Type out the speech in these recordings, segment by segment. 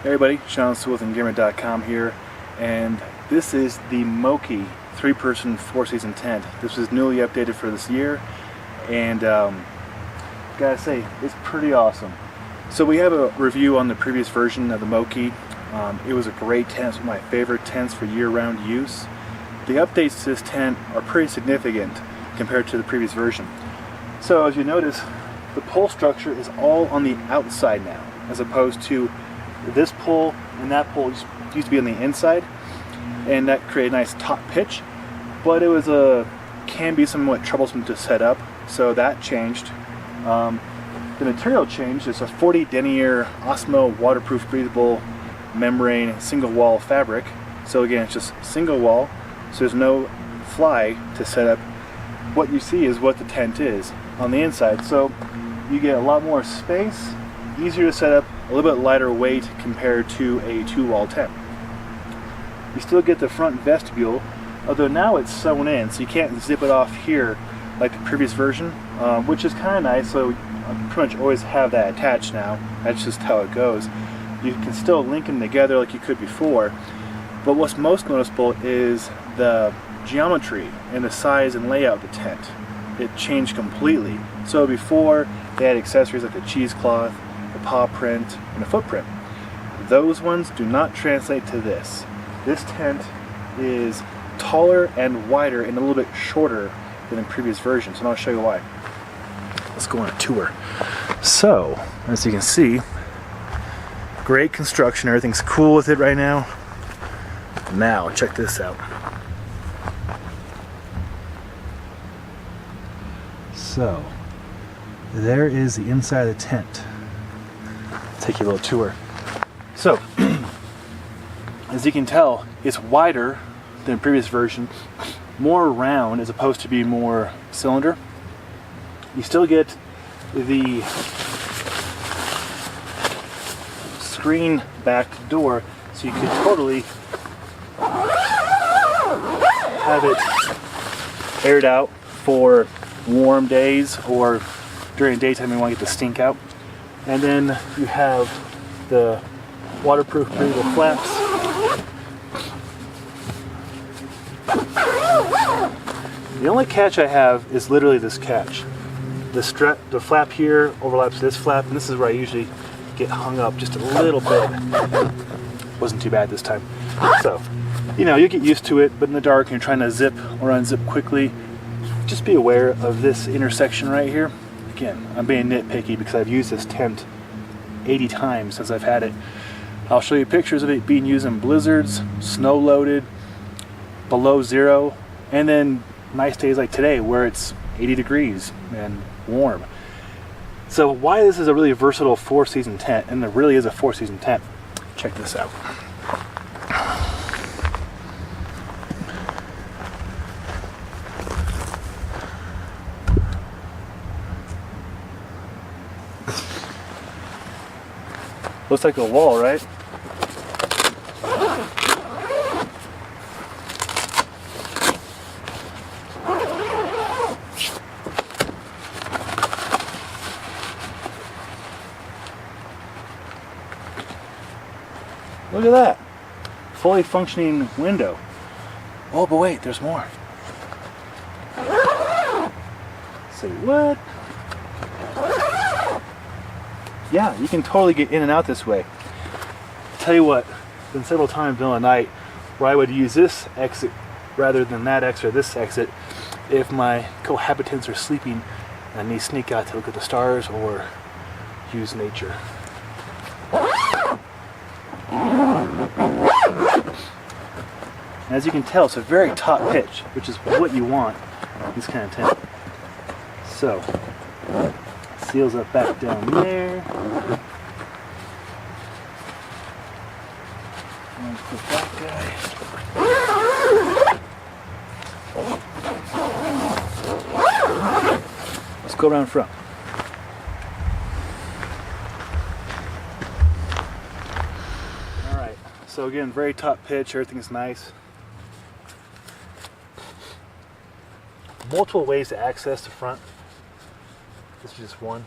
Hey everybody, Sean Sewell with Engearment.com here, and this is the Moki 3-person 4-season tent. This was newly updated for this year, and gotta say, it's pretty awesome. So we have a review on the previous version of the Moki. It was a great tent. It's one of my favorite tents for year-round use. The updates to this tent are pretty significant compared to the previous version. So as you notice, the pole structure is all on the outside now, as opposed to this pole and that pole used to be on the inside, and that created a nice top pitch, but it was can be somewhat troublesome to set up, so that changed. The material changed. It's a 40 denier Osmo waterproof breathable membrane single wall fabric. So again, it's just single wall, so there's no fly to set up. What you see is what the tent is on the inside, so you get a lot more space, easier to set up, a little bit lighter weight compared to a 2-wall tent. You still get the front vestibule, although now it's sewn in, so you can't zip it off here like the previous version, which is kind of nice. So I pretty much always have that attached now. That's just how it goes. You can still link them together like you could before, but what's most noticeable is the geometry and the size and layout of the tent. It changed completely. So before, they had accessories like the cheesecloth, the paw print, and the footprint. Those ones do not translate to this. This tent is taller and wider and a little bit shorter than the previous version, so I'll show you why. Let's go on a tour. So, as you can see, great construction, everything's cool with it right now. Now, check this out. So, there is the inside of the tent. Take you a little tour. So, as you can tell, it's wider than the previous version, more round as opposed to be more cylinder. You still get the screen back door, so you could totally have it aired out for warm days, or during daytime you want to get the stink out. And then you have the waterproof breathable flaps. The only catch I have is literally this catch. The flap here overlaps this flap, and this is where I usually get hung up just a little bit. Wasn't too bad this time. So, you know, you get used to it, but in the dark and you're trying to zip or unzip quickly, just be aware of this intersection right here. Again, I'm being nitpicky because I've used this tent 80 times since I've had it. I'll show you pictures of it being used in blizzards, snow loaded, below zero, and then nice days like today where it's 80 degrees and warm. So why this is a really versatile 4-season tent, and it really is a 4-season tent, check this out. Looks like a wall, right? Look at that. Fully functioning window. Oh, but wait, there's more. Say what? Yeah, you can totally get in and out this way. Tell you what, there's been several times during the night where I would use this exit rather than that exit or this exit if my cohabitants are sleeping and I need to sneak out to look at the stars or use nature. As you can tell, it's a very top pitch, which is what you want in this kind of tent. So, seals up back down there. And put that guy. Let's go around front. Alright, so again, very top pitch, everything's nice. Multiple ways to access the front. This is just one.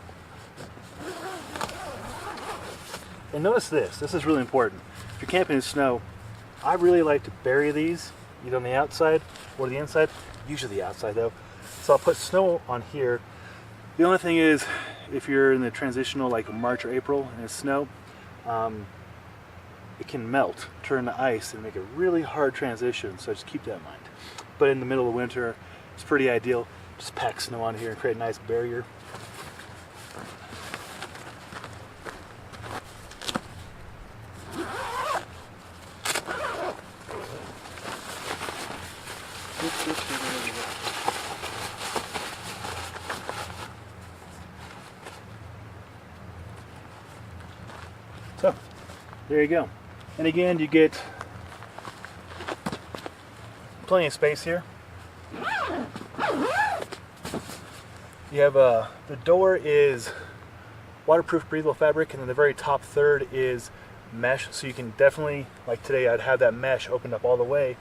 And notice this is really important. If you're camping in snow, I really like to bury these either on the outside or the inside, usually the outside though. So I'll put snow on here. The only thing is, if you're in the transitional like March or April and it's snow, it can melt, turn to ice, and make a really hard transition, so just keep that in mind. But in the middle of winter, it's pretty ideal. Just pack snow on here and create a nice barrier. So, there you go. And again, you get plenty of space here. You have the door is waterproof breathable fabric, and then the very top third is mesh, so you can definitely, like today, I'd have that mesh opened up all the way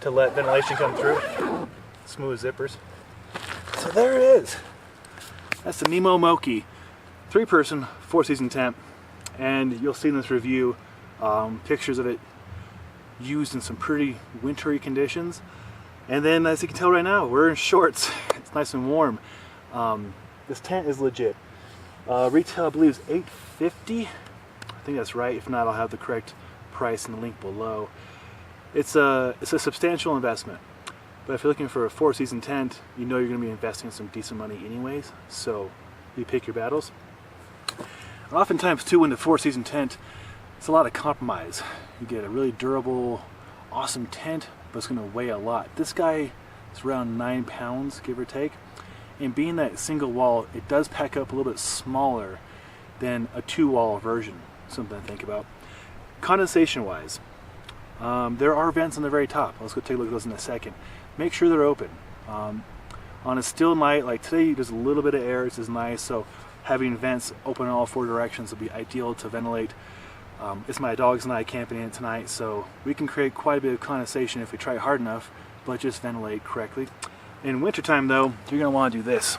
to let ventilation come through. Smooth zippers. So there it is. That's the Nemo Moki 3-person 4-season tent, and you'll see in this review pictures of it used in some pretty wintry conditions. And then, as you can tell right now, we're in shorts. It's nice and warm. This tent is legit. Retail, I believe, is $850. I think that's right. If not, I'll have the correct price in the link below. It's a substantial investment. But if you're looking for a 4-season tent, you know you're going to be investing some decent money anyways. So you pick your battles. And oftentimes, too, in the 4-season tent, it's a lot of compromise. You get a really durable, awesome tent, but it's going to weigh a lot. This guy is around 9 pounds, give or take. And being that single wall, it does pack up a little bit smaller than a 2-wall version. Something to think about. Condensation wise, there are vents on the very top. Let's go take a look at those in a second. Make sure they're open. On a still night like today, there's a little bit of air, which is nice, so having vents open in all 4 directions will be ideal to ventilate. It's my dogs and I camping in tonight, so we can create quite a bit of condensation if we try hard enough, but just ventilate correctly. In wintertime though, you're going to want to do this.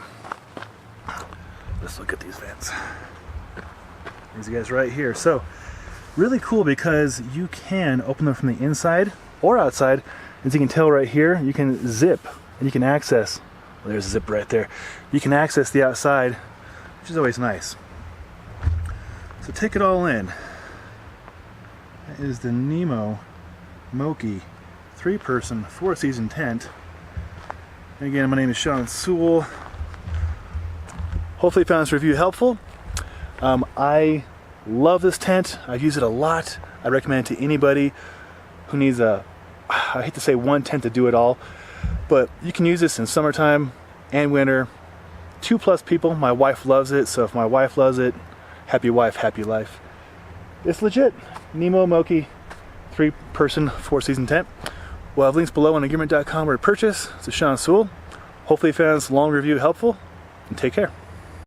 Let's look at these vents. These guys right here. So, really cool because you can open them from the inside or outside. As you can tell right here, you can zip and you can access, well, there's a zip right there. You can access the outside, which is always nice. So take it all in. That is the Nemo Moki 3-person 4-season tent. And again, my name is Sean Sewell. Hopefully you found this review helpful. I love this tent. I've used it a lot. I recommend it to anybody who needs I hate to say one tent to do it all, but you can use this in summertime and winter. 2+ people. My wife loves it, so if my wife loves it, happy wife, happy life. It's legit. Nemo Moki 3-person 4-season tent. We'll have links below on thegearmint.com where to purchase. This is Sean Sewell. Hopefully you found this long review helpful, and take care.